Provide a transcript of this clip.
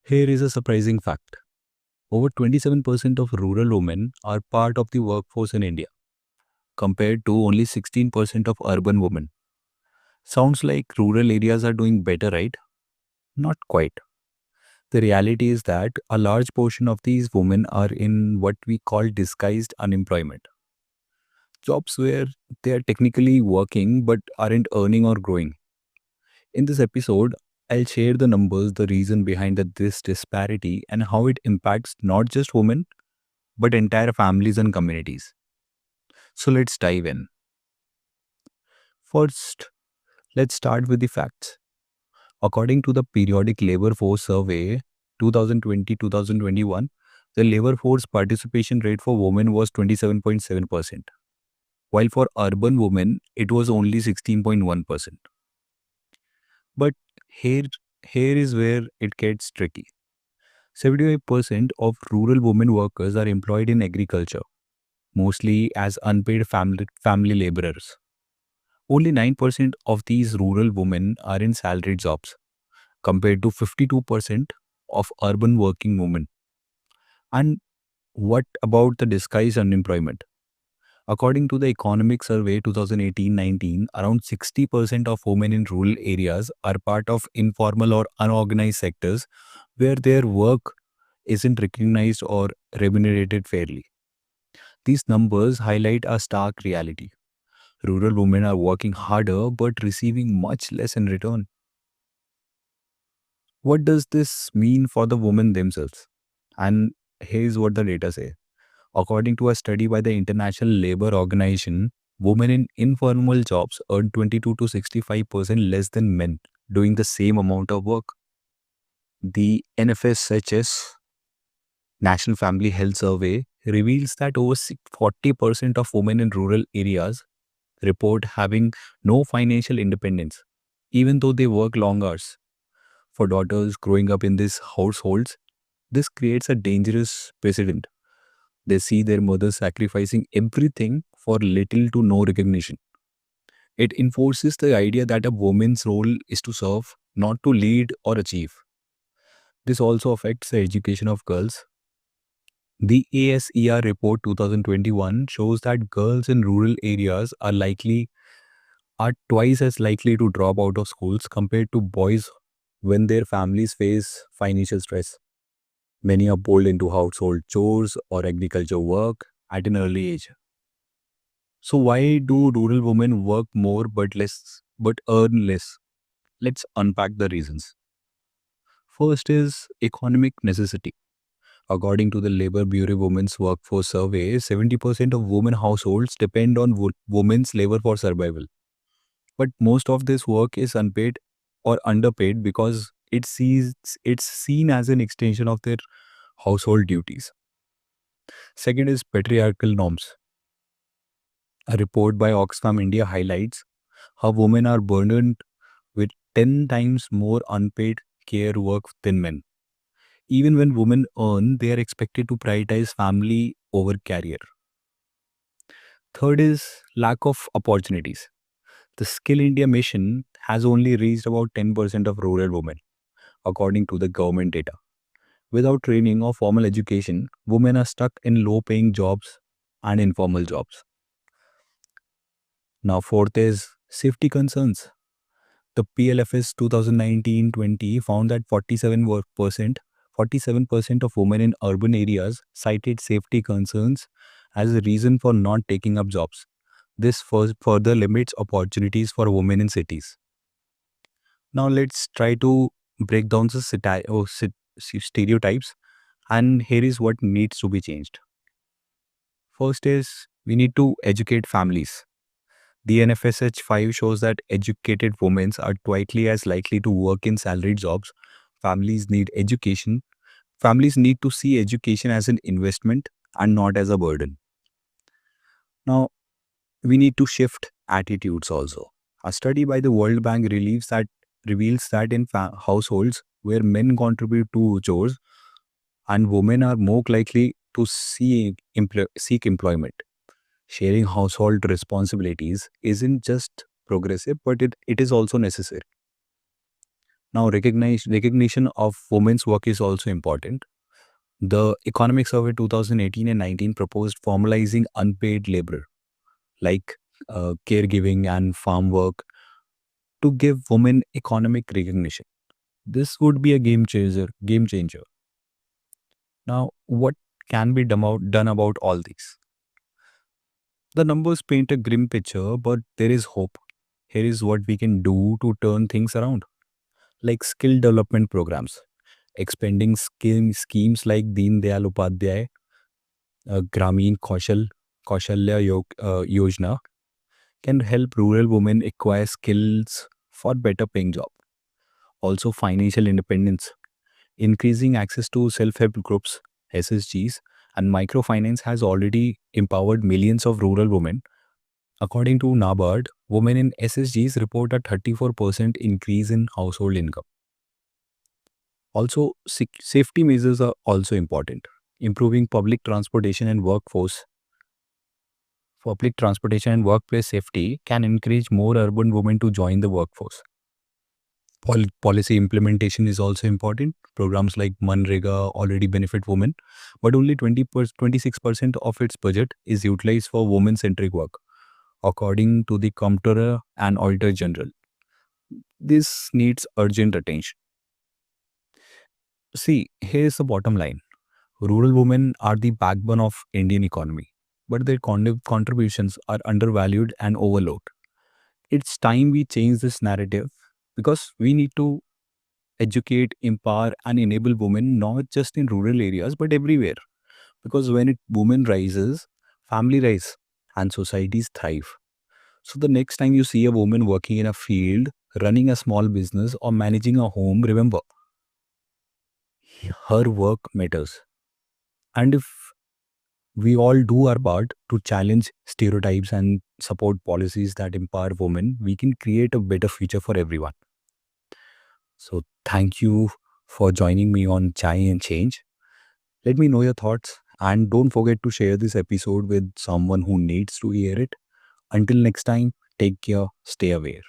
Here is a surprising fact. Over 27% of rural women are part of the workforce in India, compared to only 16% of urban women. Sounds like rural areas are doing better, right? Not quite. The reality is that a large portion of these women are in what we call disguised unemployment. Jobs where they are technically working but aren't earning or growing. In this episode, I'll share the numbers, the reason behind this disparity, and how it impacts not just women but entire families and communities. So let's dive in. First, let's start with the facts. According to the Periodic Labor Force Survey 2020-2021, the labor force participation rate for women was 27.7%, while for urban women it was only 16.1%. But here, here is where it gets tricky. 75% of rural women workers are employed in agriculture, mostly as unpaid family laborers. Only 9% of these rural women are in salaried jobs, compared to 52% of urban working women. And what about the disguised unemployment? According to the Economic Survey 2018-19, around 60% of women in rural areas are part of informal or unorganized sectors where their work isn't recognized or remunerated fairly. These numbers highlight a stark reality. Rural women are working harder but receiving much less in return. What does this mean for the women themselves? And here's what the data say. According to a study by the International Labour Organization, women in informal jobs earn 22 to 65% less than men doing the same amount of work. The NFSHS National Family Health Survey reveals that over 40% of women in rural areas report having no financial independence, even though they work long hours. For daughters growing up in these households, this creates a dangerous precedent. They see their mothers sacrificing everything for little to no recognition. It enforces the idea that a woman's role is to serve, not to lead or achieve. This also affects the education of girls. The ASER report 2021 shows that girls in rural areas are twice as likely to drop out of schools compared to boys when their families face financial stress. Many are pulled into household chores or agriculture work at an early age. So why do rural women work more but earn less? Let's unpack the reasons. First is economic necessity. According to the Labor Bureau Women's Workforce Survey, 70% of women households depend on women's labor for survival. But most of this work is unpaid or underpaid because it's seen as an extension of their household duties. Second is patriarchal norms. A report by Oxfam India highlights how women are burdened with 10 times more unpaid care work than men. Even when women earn, they are expected to prioritize family over career. Third is lack of opportunities. The Skill India mission has only reached about 10% of rural women, according to the government data. Without training or formal education, women are stuck in low paying jobs and informal jobs. Now, fourth is safety concerns. The PLFS 2019-20 found that 47% of women in urban areas cited safety concerns as a reason for not taking up jobs. This further limits opportunities for women in cities. Now let's try to break down the stereotypes, and here is what needs to be changed. First is we need to educate families. The NFSH 5 shows that educated women are twice as likely to work in salaried jobs. Families need education. Families need to see education as an investment and not as a burden. Now, we need to shift attitudes also. A study by the World Bank reveals that in households where men contribute to chores and women are more likely to seek employment. Sharing household responsibilities isn't just progressive, but it is also necessary. Now, recognition of women's work is also important. The Economic Survey 2018 and 19 proposed formalizing unpaid labor like caregiving and farm work to give women economic recognition. This would be a game changer. Now, what can be done about all these? The numbers paint a grim picture, but there is hope. Here is what we can do to turn things around, like skill development programs, expanding schemes like Deen Dayal Upadhyay, Grameen Yojana can help rural women acquire skills for better paying job. Also, financial independence, increasing access to self-help groups, SSGs, and microfinance has already empowered millions of rural women. According to NABARD, women in SSGs report a 34% increase in household income. Also, safety measures are also important. Improving public transportation and workplace safety can encourage more urban women to join the workforce. Policy implementation is also important. Programs like Manrega already benefit women, but only 26% of its budget is utilized for women-centric work, according to the Comptroller and Auditor General. This needs urgent attention. See, here's the bottom line. Rural women are the backbone of Indian economy, but their contributions are undervalued and overlooked. It's time we change this narrative because we need to educate, empower, and enable women not just in rural areas but everywhere. Because when women rises, family rise, and societies thrive. So the next time you see a woman working in a field, running a small business, or managing a home, remember her work matters. And if we all do our part to challenge stereotypes and support policies that empower women, we can create a better future for everyone. So thank you for joining me on Chai and Change. Let me know your thoughts and don't forget to share this episode with someone who needs to hear it. Until next time, take care, stay aware.